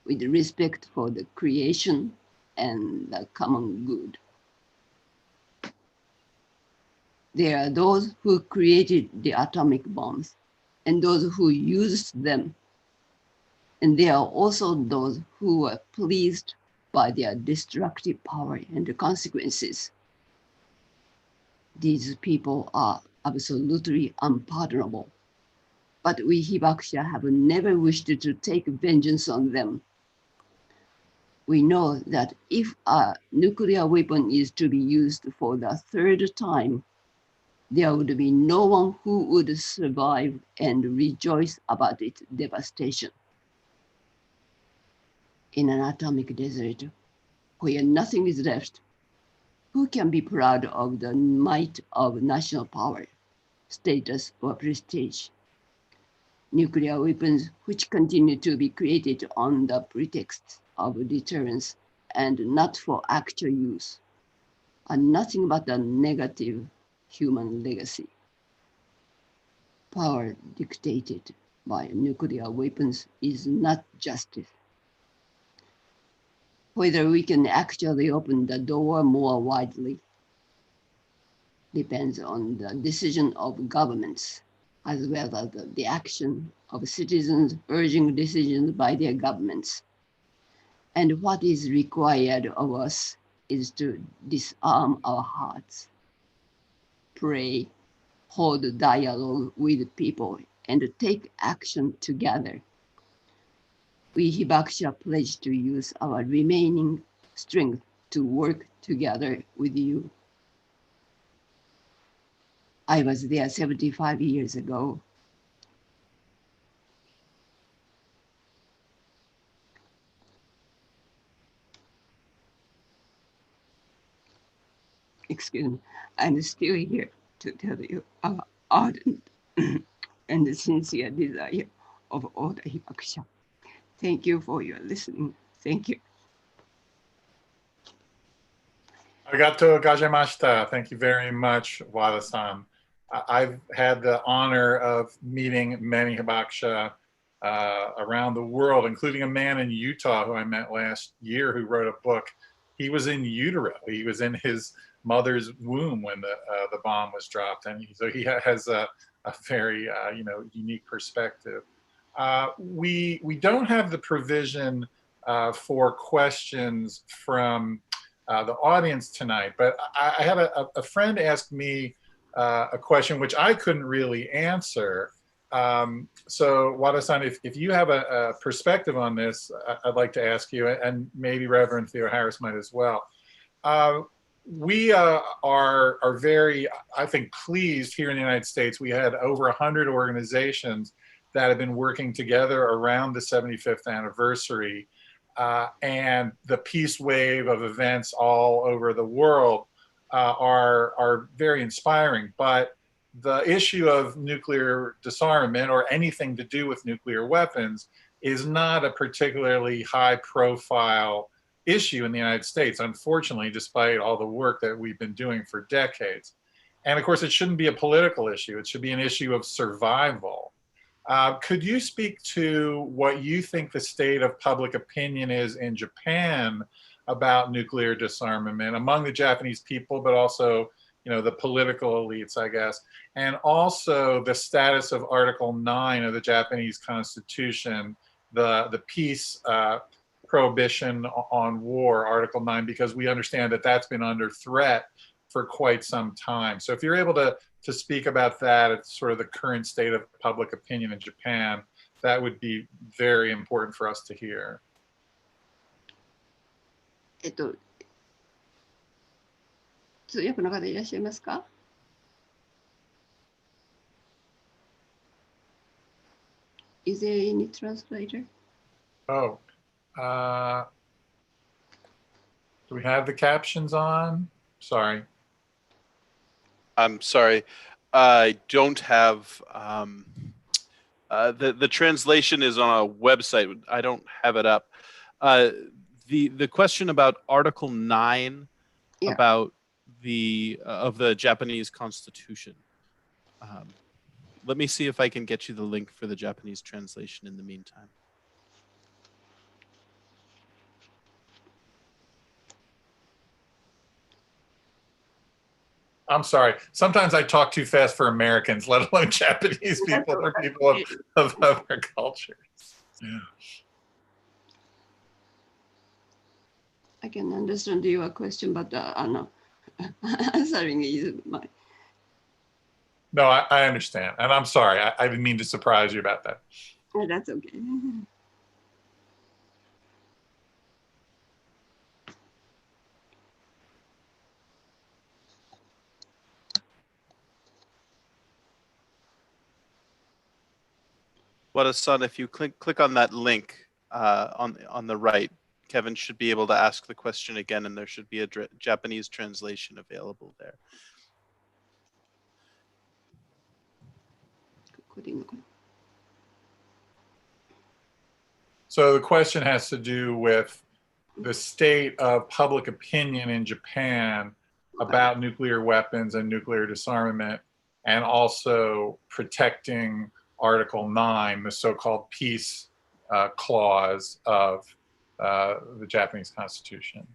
with respect for the creation and the common good." There are those who created the atomic bombs and those who used them. And there are also those who were pleased by their destructive power and the consequences. These people are absolutely unpardonable. But we Hibakusha have never wished to take vengeance on them. We know that if a nuclear weapon is to be used for the 3rd time, there would be no one who would survive and rejoice about its devastation. In an atomic desert where nothing is left, who can be proud of the might of national power, status, or prestige? Nuclear weapons, which continue to be created on the pretext of deterrence and not for actual use, are nothing but a negative human legacy. Power dictated by nuclear weapons is not justice. Whether we can actually open the door more widely depends on the decision of governments as well as the action of citizens urging decisions by their governments. And what is required of us is to disarm our hearts, pray, hold dialogue with people, and take action together. We Hibakusha pledge to use our remaining strength to work together with you. I was there 75 years ago. Excuse me, I'm still here to tell you our ardent and sincere desire of all the Hibakusha. Thank you for your listening. Thank you. Arigatou gozaimashita. Thank you very much, Wada-san. I've had the honor of meeting many Hibakusha around the world, including a man in Utah who I met last year who wrote a book. He was in utero. He was in his mother's womb when the bomb was dropped, and so he has a very unique perspective. We don't have the provision for questions from the audience tonight, but I had a friend ask me a question which I couldn't really answer. So Wada-san, if you have a perspective on this, I'd like to ask you, and maybe Reverend Theoharis might as well. We are very, I think, pleased here in the United States. We had over 100 organizations that have been working together around the 75th anniversary. And the peace wave of events all over the world are very inspiring. But the issue of nuclear disarmament or anything to do with nuclear weapons is not a particularly high profile issue in the United States, unfortunately, despite all the work that we've been doing for decades. And of course, it shouldn't be a political issue. It should be an issue of survival. Could you speak to what you think the state of public opinion is in Japan about nuclear disarmament among the Japanese people, but also, the political elites, I guess, and also the status of Article 9 of the Japanese Constitution, the peace prohibition on war, Article 9, because we understand that that's been under threat for quite some time. So if you're able to speak about that, it's sort of the current state of public opinion in Japan, that would be very important for us to hear. 通訳の方いらっしゃいますか? Is there any translator? Oh, do we have the captions on? Sorry. I'm sorry. I don't have the translation is on a website. I don't have it up. The question about Article 9 about the Japanese Constitution. Let me see if I can get you the link for the Japanese translation in the meantime. I'm sorry. Sometimes I talk too fast for Americans, let alone Japanese people or people of other cultures. Yeah. I can understand your question, but answering is my... No, I understand. And I'm sorry. I didn't mean to surprise you about that. Oh, that's okay. Wada-san, if you click on that link on the right, Kevin should be able to ask the question again, and there should be a Japanese translation available there. So the question has to do with the state of public opinion in Japan about nuclear weapons and nuclear disarmament, and also protecting Article 9, the so-called peace clause of the Japanese Constitution.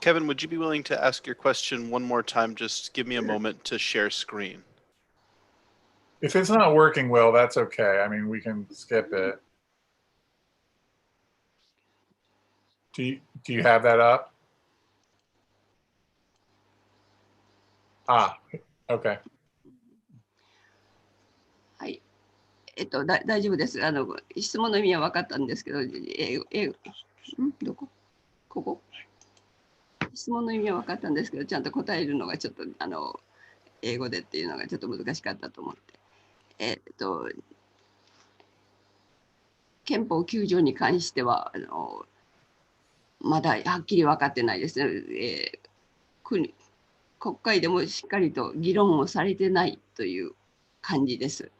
Kevin, would you be willing to ask your question one more time? Just give me a moment to share screen. If it's not working well, that's okay. I mean, we can skip it. Do you have that up? Ah, okay. はい。大丈夫です。質問の意味は分かったんですけど、どこここ質問の意味は分かったんですけど、ちゃんと答えるのがちょっと英語でっていうのがちょっと難しかったと思って。憲法9条に関してはまだはっきり分かってないですね。国会でもしっかりと議論をされてないという感じです。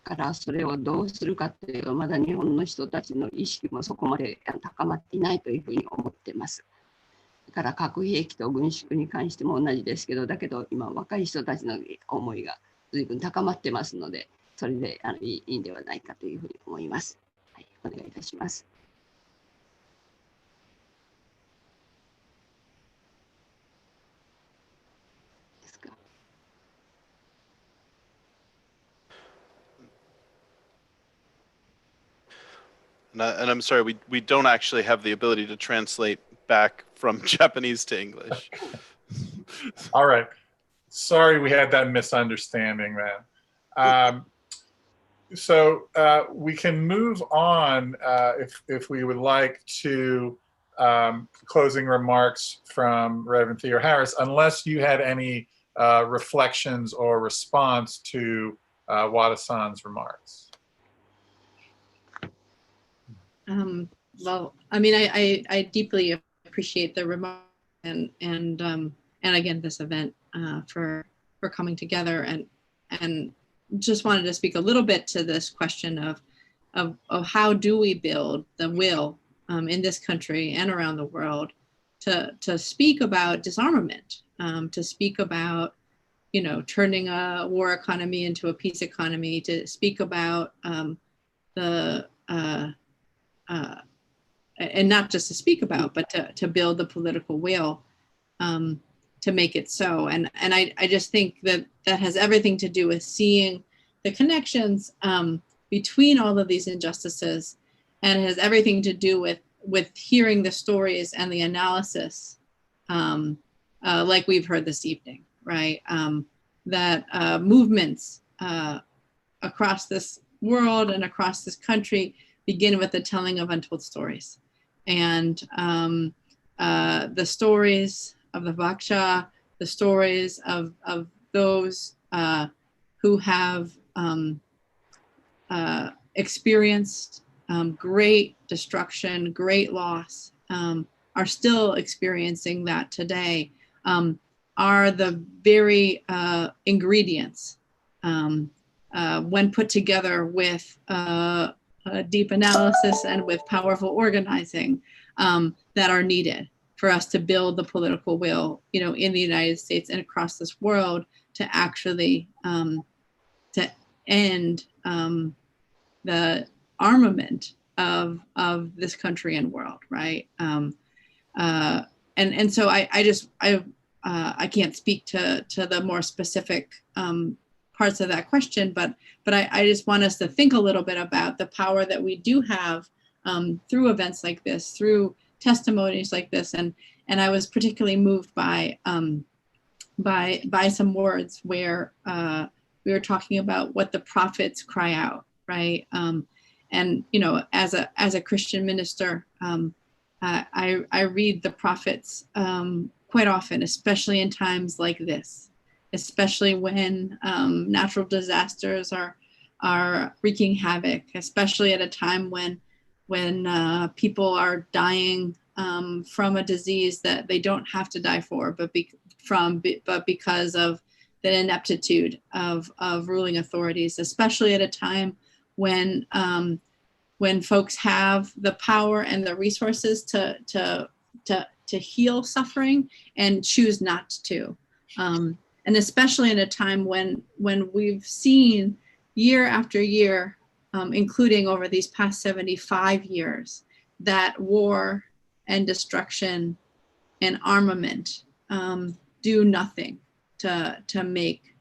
からそれをどうするかっていうと、まだ日本の人たちの意識もそこまで高まっていないというふうに思っています。だから核兵器と軍縮に関しても同じですけど、だけど今若い人たちの思いが随分高まってますので、それでいいんではないかというふうに思います。はい、お願いいたします。And I'm sorry, we don't actually have the ability to translate back from Japanese to English. All right. Sorry we had that misunderstanding then. So we can move on if we would like to closing remarks from Reverend Theoharis, unless you had any reflections or response to Wada-san's remarks. Well, I mean, I deeply appreciate the remark and again this event for coming together and just wanted to speak a little bit to this question of how do we build the will in this country and around the world to speak about disarmament, to speak about turning a war economy into a peace economy, to speak about and not just to speak about, but to build the political will to make it so. And I just think that has everything to do with seeing the connections between all of these injustices, and it has everything to do with hearing the stories and the analysis like we've heard this evening, right? That movements across this world and across this country begin with the telling of untold stories. And the stories of the Vaksha, the stories of those who have experienced great destruction, great loss, are still experiencing that today, are the very ingredients when put together with deep analysis and with powerful organizing that are needed for us to build the political will, in the United States and across this world to actually to end the armament of this country and world, right? And so I can't speak to the more specific parts of that question, but I just want us to think a little bit about the power that we do have through events like this, through testimonies like this, and I was particularly moved by some words where we were talking about what the prophets cry out, right? And as a Christian minister, I read the prophets quite often, especially in times like this, especially when natural disasters are wreaking havoc, especially at a time when people are dying from a disease that they don't have to die for, but because of the ineptitude of ruling authorities, especially at a time when folks have the power and the resources to heal suffering and choose not to. And especially in a time when we've seen year after year including over these past 75 years, that war and destruction and armament do nothing to make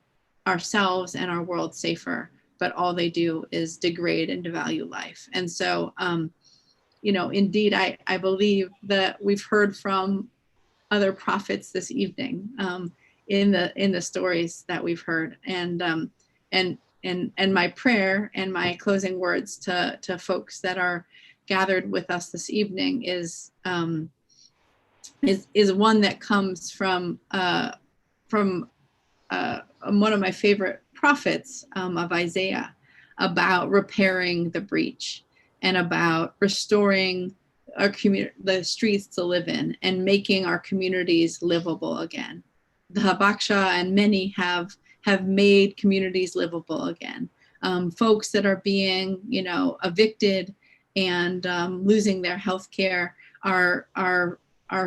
ourselves and our world safer, but all they do is degrade and devalue life. And so, indeed, I believe that we've heard from other prophets this evening in the stories that we've heard, and my prayer and my closing words to folks that are gathered with us this evening is one that comes from one of my favorite prophets of Isaiah, about repairing the breach and about restoring our the streets to live in and making our communities livable again. The Habaksha and many have made communities livable again. Folks that are being, evicted and losing their health care are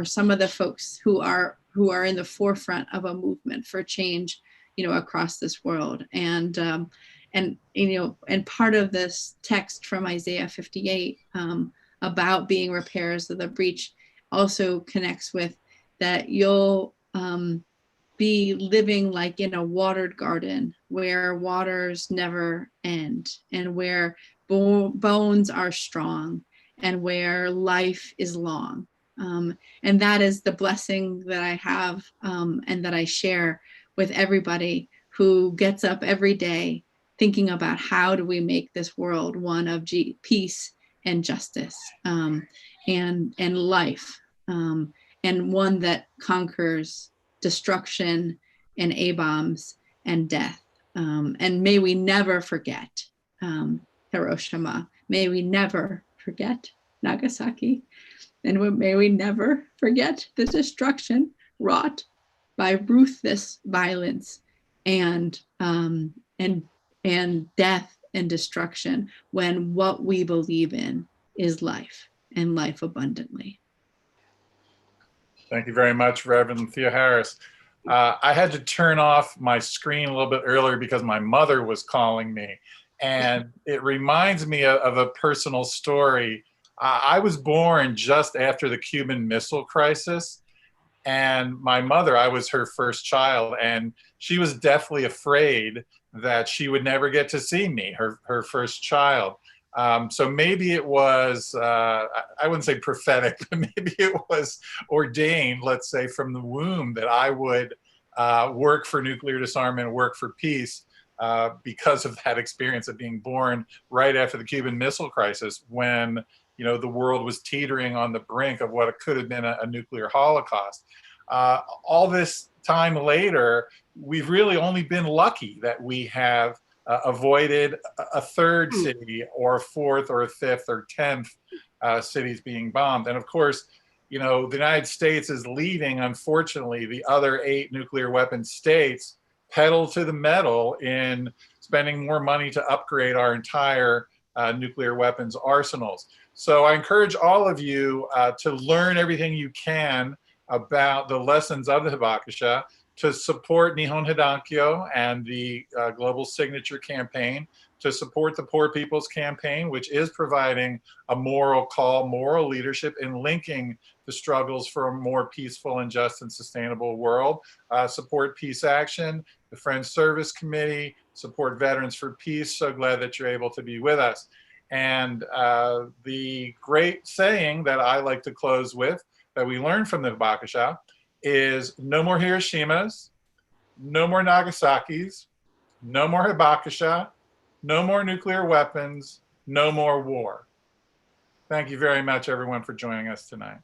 some of the folks who are in the forefront of a movement for change, across this world. And part of this text from Isaiah 58 about being repairs of the breach also connects with that you'll be living like in a watered garden where waters never end, and where bones are strong, and where life is long. And that is the blessing that I have and that I share with everybody who gets up every day thinking about how do we make this world one of peace and justice and life, and one that conquers destruction and A-bombs and death. And may we never forget Hiroshima. May we never forget Nagasaki. And may we never forget the destruction wrought by ruthless violence and death and destruction, when what we believe in is life, and life abundantly. Thank you very much, Reverend Theoharis. I had to turn off my screen a little bit earlier because my mother was calling me, and it reminds me of a personal story. I was born just after the Cuban Missile Crisis, and my mother, I was her first child, and she was deathly afraid that she would never get to see me, her first child. So maybe it was, I wouldn't say prophetic, but maybe it was ordained, let's say, from the womb, that I would work for nuclear disarmament, work for peace, because of that experience of being born right after the Cuban Missile Crisis, when the world was teetering on the brink of what could have been a nuclear holocaust. All this time later, we've really only been lucky that we have avoided a third city, or a fourth, or a fifth, or 10th cities being bombed. And of course, the United States is leading, unfortunately, the other 8 nuclear weapon states pedal to the metal in spending more money to upgrade our entire nuclear weapons arsenals. So I encourage all of you to learn everything you can about the lessons of the Hibakusha, to support Nihon Hidankyo and the Global Signature Campaign, to support the Poor People's Campaign, which is providing a moral call, moral leadership in linking the struggles for a more peaceful and just and sustainable world. Support Peace Action, the Friends Service Committee, support Veterans for Peace. So glad that you're able to be with us. And the great saying that I like to close with, that we learned from the Hibakusha, is no more Hiroshimas, no more Nagasakis, no more Hibakusha, no more nuclear weapons, no more war. Thank you very much, everyone, for joining us tonight.